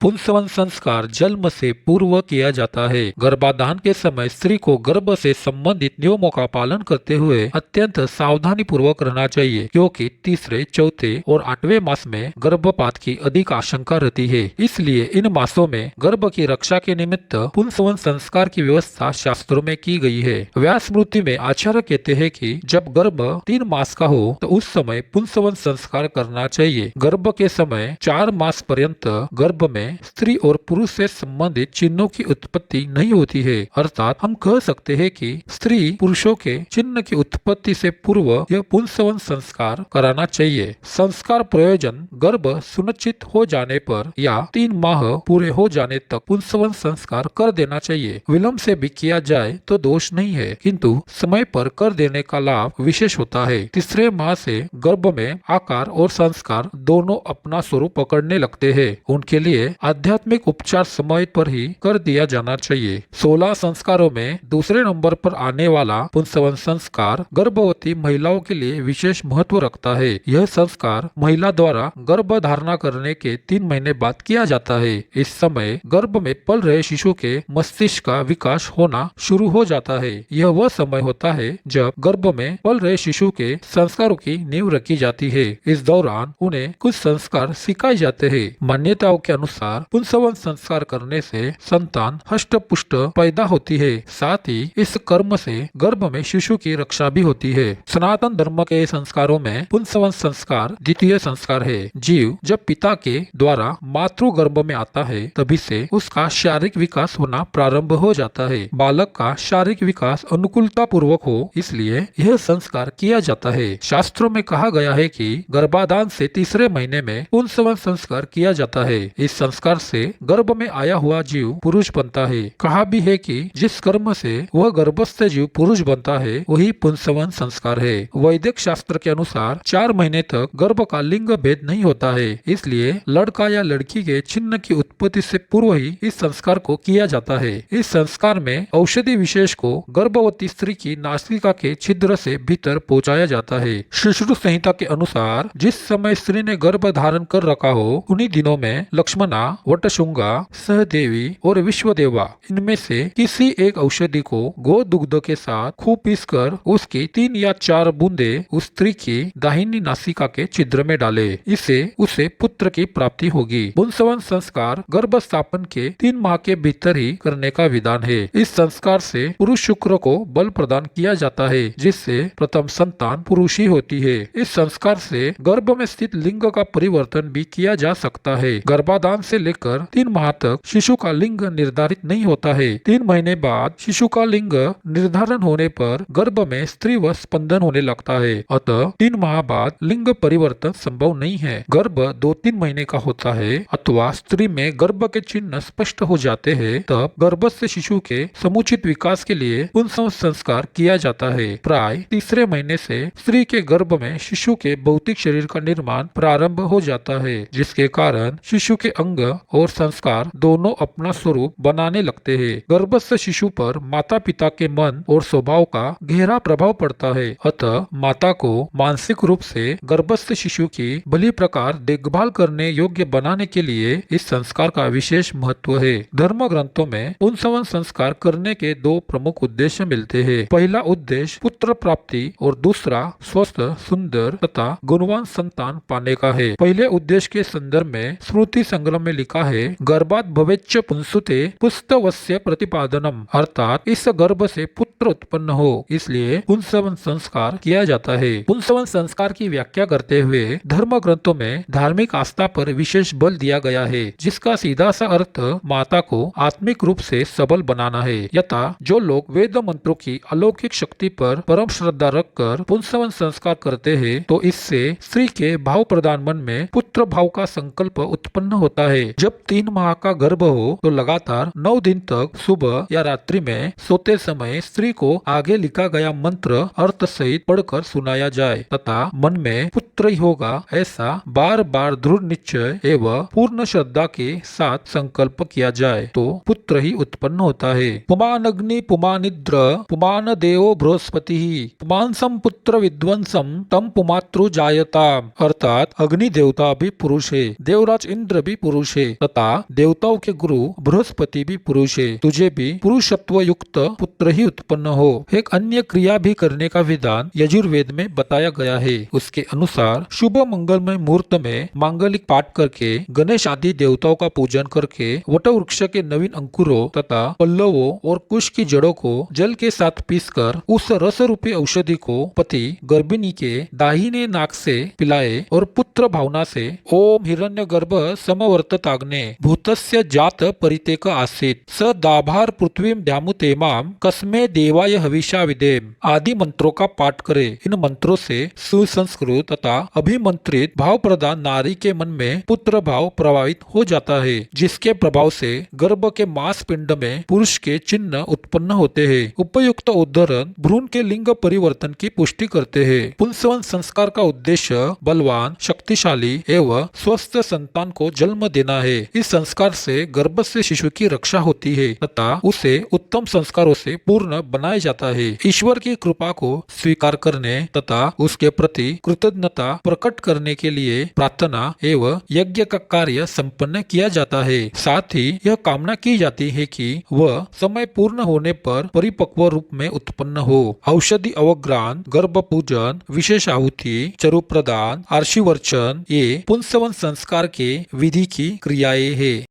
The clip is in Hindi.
पुंसवन संस्कार जन्म से पूर्व किया जाता है। गर्भाधान के समय स्त्री को गर्भ से संबंधित नियमों का पालन करते हुए अत्यंत सावधानी पूर्वक रहना चाहिए, क्योंकि तीसरे, चौथे और 8वें मास में गर्भपात की अधिक आशंका रहती है। इसलिए इन मासों में गर्भ की रक्षा के निमित्त पुंसवन संस्कार की व्यवस्था शास्त्रों में की गई है। व्यास स्मृति में आचार्य कहते हैं कि जब गर्भ 3 मास का हो तो उस समय पुंसवन संस्कार करना चाहिए। गर्भ के समय 4 मास पर्यंत गर्भ में स्त्री और पुरुष से संबंधित चिन्हों की उत्पत्ति नहीं होती है, अर्थात हम कह सकते हैं कि स्त्री पुरुषों के चिन्ह की उत्पत्ति से पूर्व यह पुंसवन संस्कार कराना चाहिए। संस्कार प्रयोजन गर्भ सुनिश्चित हो जाने पर या 3 माह पूरे हो जाने तक पुंसवन संस्कार कर देना चाहिए। विलंब से भी किया जाए तो दोष नहीं है, किंतु समय पर कर देने का लाभ विशेष होता है। तीसरे माह से गर्भ में आकार और संस्कार दोनों अपना स्वरूप पकड़ने लगते हैं। उनके लिए आध्यात्मिक उपचार समय पर ही कर दिया जाना चाहिए। 16 संस्कारों में दूसरे नंबर पर आने वाला पुंसवन संस्कार गर्भवती महिलाओं के लिए विशेष महत्व रखता है। यह संस्कार महिला द्वारा गर्भ धारणा करने के 3 महीने बाद किया जाता है। इस समय गर्भ में पल रहे शिशु के मस्तिष्क का विकास होना शुरू हो जाता है। यह वह समय होता है जब गर्भ में पल रहे शिशु के संस्कारों की नींव रखी जाती है। इस दौरान उन्हें कुछ संस्कार सिखाए जाते हैं। मान्यताओं के अनुसार पुंसवन संस्कार करने से संतान हष्ट पुष्ट पैदा होती है। साथ ही इस कर्म से गर्भ में शिशु की रक्षा भी होती है। सनातन धर्म के संस्कारों में पुंसवन संस्कार द्वितीय संस्कार है। जीव जब पिता के द्वारा मातृ गर्भ में आता है तभी से उसका शारीरिक विकास होना प्रारंभ हो जाता है। बालक का शारीरिक विकास अनुकूलता पूर्वक हो, इसलिए यह संस्कार किया जाता है। शास्त्रों में कहा गया है कि गर्भाधान से तीसरे महीने में पुंसवन संस्कार किया जाता है। इस संस्कार से गर्भ में आया हुआ जीव पुरुष बनता है। कहा भी है कि जिस कर्म से वह गर्भस्थ जीव पुरुष बनता है वही पुंसवन संस्कार है। वैदिक शास्त्र के अनुसार 4 महीने तक गर्भ का लिंग भेद नहीं होता है, इसलिए लड़का या लड़की के चिन्ह की उत्पत्ति से पूर्व ही इस संस्कार को किया जाता है। इस संस्कार में औषधि विशेष को गर्भवती स्त्री की नासिका के छिद्र से भीतर पहुंचाया जाता है। सुश्रुत संहिता के अनुसार जिस समय स्त्री ने गर्भ धारण कर रखा हो उन्हीं दिनों में लक्ष्मणा, वटशृंगा, सहदेवी और विश्वदेवा इनमें से किसी एक औषधि को गो दुग्ध के साथ खूब पीसकर उसकी 3 या 4 बूंदे उस स्त्री की दाहिनी नासिका के छिद्र में डाले। इससे उसे पुत्र की प्राप्ति होगी। पुंसवन संस्कार गर्भ स्थापन के 3 माह के भीतर ही करने का विधान है। इस संस्कार से पुरुष शुक्र को बल प्रदान किया जाता है, जिससे प्रथम संतान पुरुष ही होती है। इस संस्कार से गर्भ में स्थित लिंग का परिवर्तन भी किया जा सकता है। गर्भाधान से लेकर 3 माह तक शिशु का लिंग निर्धारित नहीं होता है। 3 महीने बाद शिशु का लिंग निर्धारण होने पर गर्भ में स्त्री व स्पंदन होने लगता है, अतः 3 माह बाद लिंग परिवर्तन संभव नहीं है। गर्भ 2-3 महीने का होता है अथवा स्त्री में गर्भ के चिन्ह स्पष्ट हो जाते हैं, तब गर्भस्थ शिशु के समुचित विकास के लिए पुंसवन संस्कार किया जाता है। प्राय तीसरे महीने से स्त्री के गर्भ में शिशु के भौतिक शरीर का निर्माण प्रारंभ हो जाता है, जिसके कारण शिशु के अंग और संस्कार दोनों अपना स्वरूप बनाने लगते हैं। गर्भस्थ शिशु पर माता पिता के मन और स्वभाव का गहरा प्रभाव पड़ता है, अतः माता को मानसिक रूप से गर्भस्थ शिशु की भली प्रकार देखभाल करने योग्य बनाने के लिए इस संस्कार का विशेष महत्व है। धर्म ग्रंथों में पुंसवन संस्कार करने के 2 प्रमुख उद्देश्य मिलते हैं। पहला उद्देश्य पुत्र प्राप्ति और दूसरा स्वस्थ, सुंदर तथा गुणवान संतान पाने का है। पहले उद्देश्य के संदर्भ में स्मृति संग्रह में लिखा है, गर्भात भवेच्च पुंसुते पुस्तवस्य प्रतिपादनम, अर्थात इस गर्भ से पुत्र उत्पन्न हो, इसलिए पुंसवन संस्कार किया जाता है। पुंसवन संस्कार की व्याख्या करते हुए धर्म ग्रंथों में धार्मिक आस्था पर विशेष बल दिया गया है, जिसका सीधा सा अर्थ माता को आत्मिक रूप से सबल बनाना है। यथा जो लोग वेद मंत्रों की अलौकिक शक्ति पर परम श्रद्धा रखकर पुंसवन संस्कार करते हैं, तो इससे स्त्री के भाव प्रदान मन में पुत्र भाव का संकल्प उत्पन्न होता है। जब 3 माह का गर्भ हो तो लगातार 9 दिन तक सुबह या रात्रि में सोते समय स्त्री स्त्री को आगे लिखा गया मंत्र अर्थ सहित पढ़कर सुनाया जाए तथा मन में पुत्र ही होगा ऐसा बार बार दृढ़ निश्चय एवं पूर्ण श्रद्धा के साथ संकल्प किया जाए तो पुत्र ही उत्पन्न होता है। पुमान अग्नि पुमान निद्र पुमान देवो बृहस्पति पुमान पुत्र विध्वंसम तम पुमातृ जायता, अर्थात अग्नि देवता भी पुरुष है, देवराज इंद्र भी पुरुष है तथा देवताओं के गुरु बृहस्पति भी पुरुष है। तुझे भी पुरुषत्व युक्त पुत्र ही उत्पन्न हो। एक अन्य क्रिया भी करने का विधान यजुर्वेद में बताया गया है। उसके अनुसार शुभ मंगलमय मुहूर्त में मांगलिक पाठ करके गणेश आदि देवताओं का पूजन करके वट वृक्ष के नवीन अंकुरों तथा पल्लवों और कुश की जड़ों को जल के साथ पीसकर उस रस रूपी औषधि को पति गर्भिणी के दाहिने नाक से पिलाए और पुत्र भावना से ओम हिरण्यगर्भ समवर्तताग्ने भूतस्य जात परितेक आसीत स दाभार पृथ्वी ध्यामुतेमाम कस्मे देवाय हविषा विदेम आदि मंत्रों का पाठ करे। इन मंत्रों से सुसंस्कृत तथा अभिमंत्रित भाव प्रदान नारी के मन में पुत्र भाव प्रभावित हो जाता है, जिसके प्रभाव से गर्भ के मांस पिंड में पुरुष के चिन्ह उत्पन्न होते हैं। उपयुक्त उदाहरण भ्रूण के लिंग परिवर्तन की पुष्टि करते हैं। पुंसवन संस्कार का उद्देश्य बलवान, शक्तिशाली एवं स्वस्थ संतान को जन्म देना है। इस संस्कार से गर्भ से शिशु की रक्षा होती है तथा उसे उत्तम संस्कारों से पूर्ण बनाया जाता है। ईश्वर की कृपा को स्वीकार करने तथा उसके प्रति कृतज्ञता प्रकट करने के लिए प्रार्थना एवं यज्ञ का कार्य संपन्न किया जाता है। साथ ही यह कामना की जाती है कि वह समय पूर्ण होने पर परिपक्व रूप में उत्पन्न हो। औषधि अवग्रहण, गर्भ पूजन, विशेष आहुति, चरु प्रदान, आर्षिवर्चन ये पुंसवन संस्कार के विधि की क्रियाएं हैं।